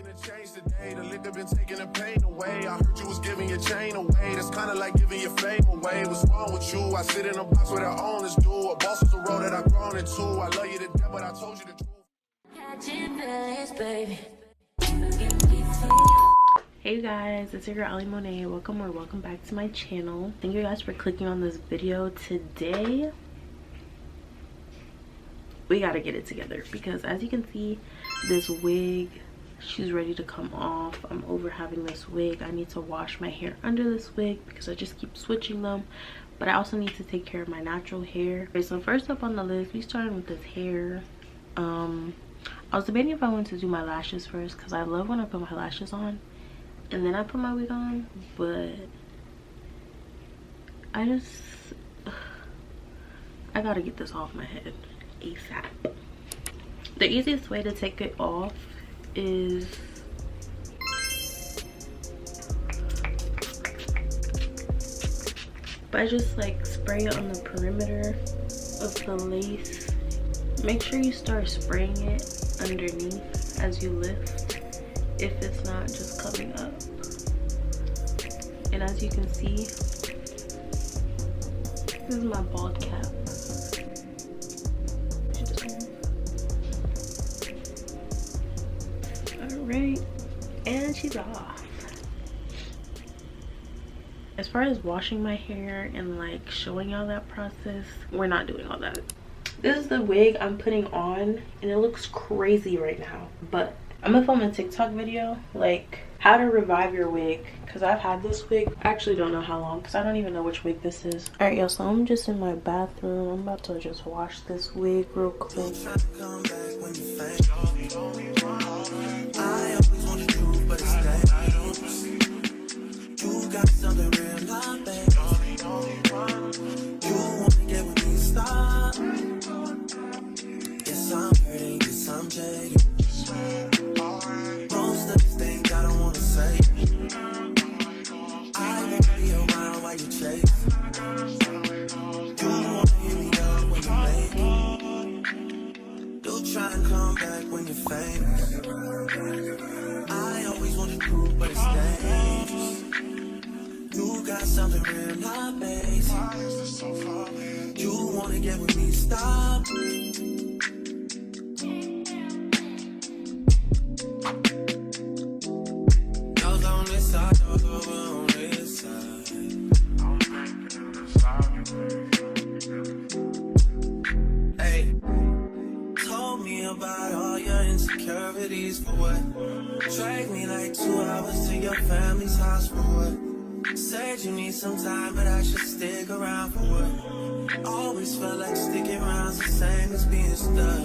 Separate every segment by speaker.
Speaker 1: Change today, the liquor been taking the pain away. I heard you was giving your chain away. That's kind of like giving your fame away. What's wrong with you? I sit in a box where the owners do. A boss is a road that I've grown into. I love you to death, but I told you the truth.
Speaker 2: Hey guys, it's your girl 𝐒𝐮𝐬𝐬. Welcome back to my channel. Thank you guys for clicking on this video. Today we gotta get it together because as you can see, this wig, she's ready to come off. I'm over having this wig. I need to wash my hair under this wig because I just keep switching them, but I also need to take care of my natural hair. Okay, so first up on the list, we started with this hair. I was debating if I wanted to do my lashes first because I love when I put my lashes on and then I put my wig on, but I gotta get this off my head ASAP. The easiest way to take it off is by just like spray it on the perimeter of the lace. Make sure you start spraying it underneath as you lift if it's not just coming up. And as you can see, this is my bald cap. Alright, and she's off. As far as washing my hair and like showing y'all that process, we're not doing all that. This is the wig I'm putting on and it looks crazy right now, but I'm gonna film a TikTok video like how to revive your wig because I've had this wig. I actually don't know how long because I don't even know which wig this is. All right, y'all, so I'm just in my bathroom. I'm about to just wash this wig real quick.
Speaker 1: Something real, not base. You wanna get with me, stop. Those on this side, those over on this side. Hey, told me about all your insecurities for what? Drag me like 2 hours to your family's house for what? Said you need some time, but I should stick around for what? Always felt like sticking around's the same as being stuck.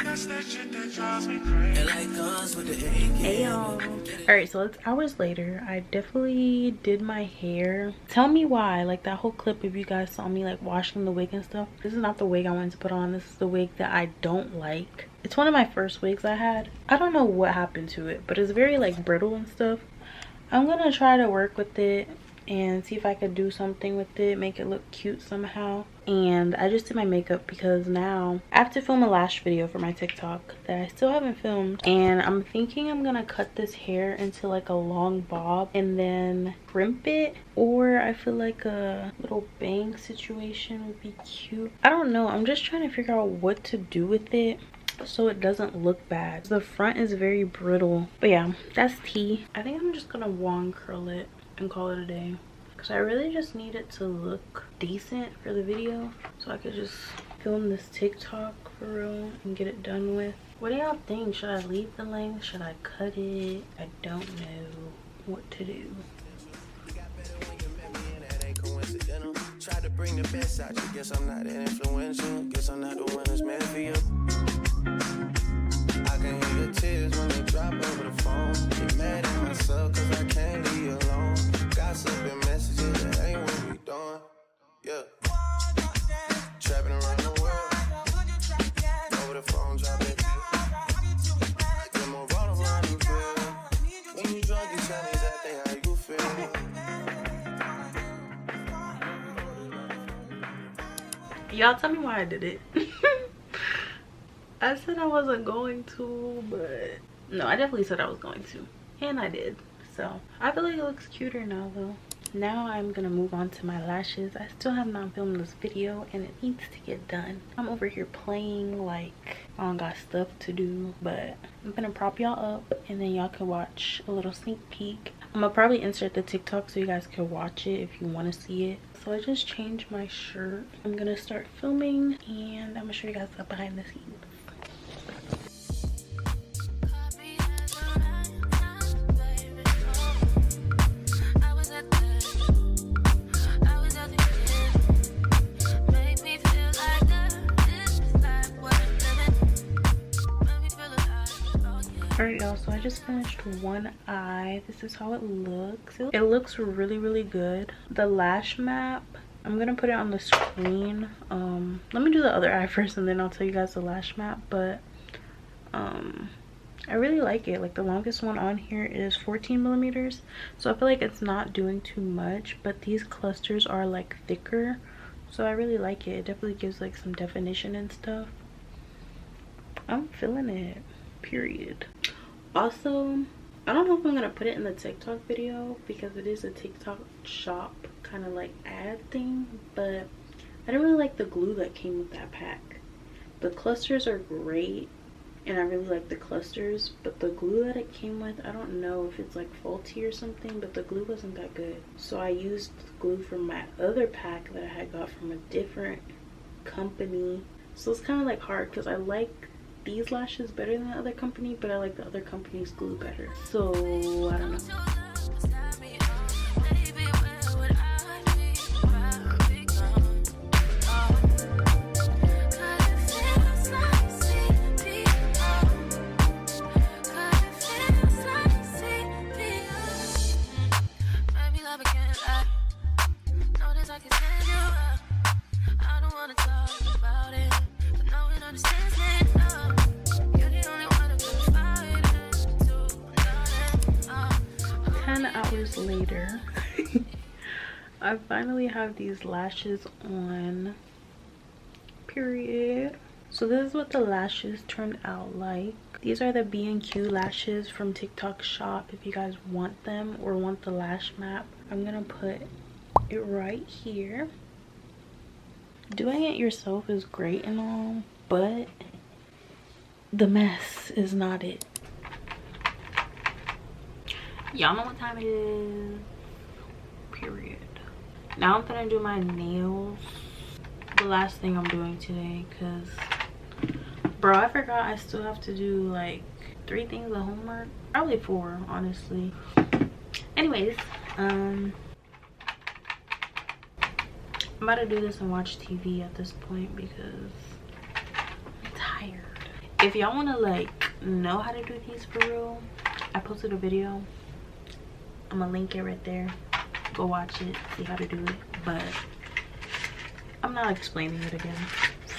Speaker 1: That's that shit that drives me crazy. And like guns with the AK. Hey y'all.
Speaker 2: Alright, so it's hours later. I definitely did my hair. Tell me why. Like that whole clip, if you guys saw me like washing the wig and stuff. This is not the wig I wanted to put on. This is the wig that I don't like. It's one of my first wigs I had. I don't know what happened to it, but it's very like brittle and stuff. I'm gonna try to work with it and see if I could do something with it, make it look cute somehow. And I just did my makeup because now I have to film a lash video for my TikTok that I still haven't filmed, and I'm thinking I'm gonna cut this hair into like a long bob and then crimp it, or I feel like a little bang situation would be cute. I don't know, I'm just trying to figure out what to do with it so it doesn't look bad. The front is very brittle, but yeah, that's tea. I think I'm just gonna wand curl it and call it a day because I really just need it to look decent for the video so I could just film this TikTok for real and get it done with. What do y'all think? Should I leave the length? Should I cut it? I don't know what to do.
Speaker 1: Tried to bring the best out you. Guess I'm not that influential. Guess I'm not the one that's meant for you. I can hear your tears when they drop over the phone. Get mad at myself cause I can't leave you alone. Gossiping messages that ain't what we doing. Yeah. Trapping around the world. Over the phone, drop it. Get more vulnerable than you feel. When you drunk, you tell me exactly how you feel.
Speaker 2: Y'all tell me why I did it. I said I wasn't going to, but No, I definitely said I was going to, and I did. So I feel like it looks cuter now though. Now I'm gonna move on to my lashes. I still have not filmed this video and it needs to get done. I'm over here playing like I don't got stuff to do, but I'm gonna prop y'all up and then y'all can watch a little sneak peek. I'm gonna probably insert the TikTok so you guys can watch it if you want to see it. So I just changed my shirt. I'm gonna start filming and I'm gonna show you guys the behind the scenes. Alright y'all, so I just finished one eye. This is how it looks. It looks really, really good. The lash map, I'm gonna put it on the screen. Let me do the other eye first and then I'll tell you guys the lash map. But I really like it. Like the longest one on here is 14 millimeters, so I feel like it's not doing too much, but these clusters are like thicker, so I really like it. It definitely gives like some definition and stuff. I'm feeling it, period. Also, I don't know if I'm gonna put it in the TikTok video because it is a TikTok shop kind of like ad thing, but I don't really like the glue that came with that pack. The clusters are great and I really like the clusters, but the glue that it came with, I don't know if it's like faulty or something, but the glue wasn't that good. So I used glue from my other pack that I had got from a different company. So it's kind of like hard because I like these lashes better than the other company, but I like the other company's glue better. So I don't know. Later I finally have these lashes on, period. So this is what the lashes turned out like. These are the B&Q lashes from TikTok shop. If you guys want them or want the lash map, I'm gonna put it right here. Doing it yourself is great and all, but the mess is not it. Y'all know what time it is, period. Now I'm gonna do my nails, the last thing I'm doing today, because bro, I forgot I still have to do like 3 things of homework, probably 4 honestly. Anyways, I'm about to do this and watch TV at this point because I'm tired. If y'all want to like know how to do these for real, I posted a video. I'm gonna link it right there. Go watch it, see how to do it. But I'm not explaining it again.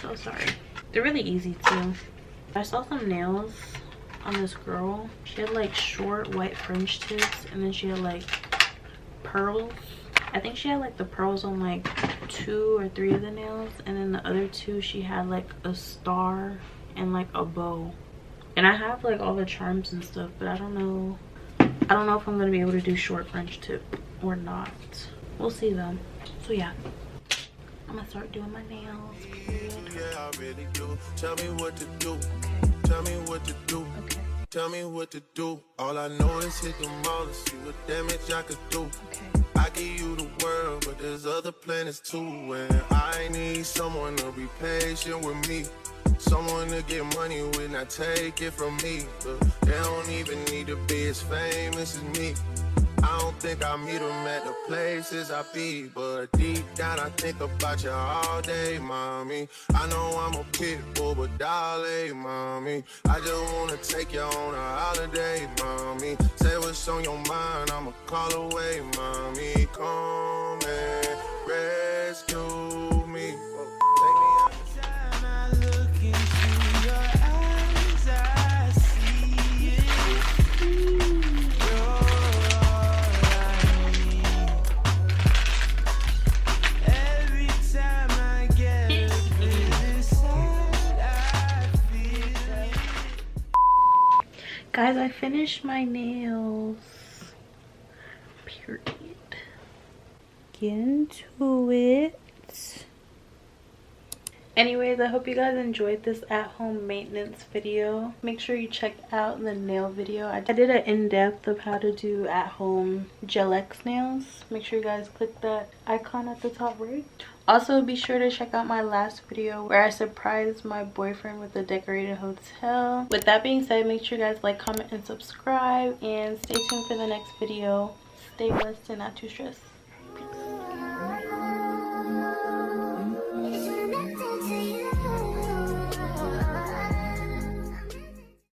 Speaker 2: So sorry. They're really easy too. I saw some nails on this girl. She had like short white French tips and then she had like pearls. I think she had like the pearls on like 2 or 3 of the nails, and then the other 2 she had like a star and like a bow. And I have like all the charms and stuff, but I don't know if I'm gonna be able to do short French tip or not. We'll see though. So yeah, I'm gonna start doing my nails, period.
Speaker 1: Yeah, I really do. Tell me what to do. Tell me what to do.
Speaker 2: Okay.
Speaker 1: Tell me what to do. All I know is hit them all and see what damage I could do.
Speaker 2: Okay.
Speaker 1: I give you the world, but there's other planets too. And I need someone to be patient with me. Someone to get money when I take it from me. But they don't even need to be as famous as me. I don't think I meet them at the places I be, but deep down I think about you all day, mommy. I know I'm a pit bull, but darling, mommy, I just wanna take you on a holiday, mommy. Say what's on your mind, I'ma call away, mommy. Come and rescue me. Take me out. Time I look into your eyes, I see it.
Speaker 2: Guys, I finished my nails. Period. Get into it. Anyways, I hope you guys enjoyed this at-home maintenance video. Make sure you check out the nail video. I did an in-depth of how to do at-home 𝐒𝐿 nails. Make sure you guys click that icon at the top right. Also, be sure to check out my last video where I surprised my boyfriend with a decorated hotel. With that being said, make sure you guys like, comment, and subscribe. And stay tuned for the next video. Stay blessed and not too stressed.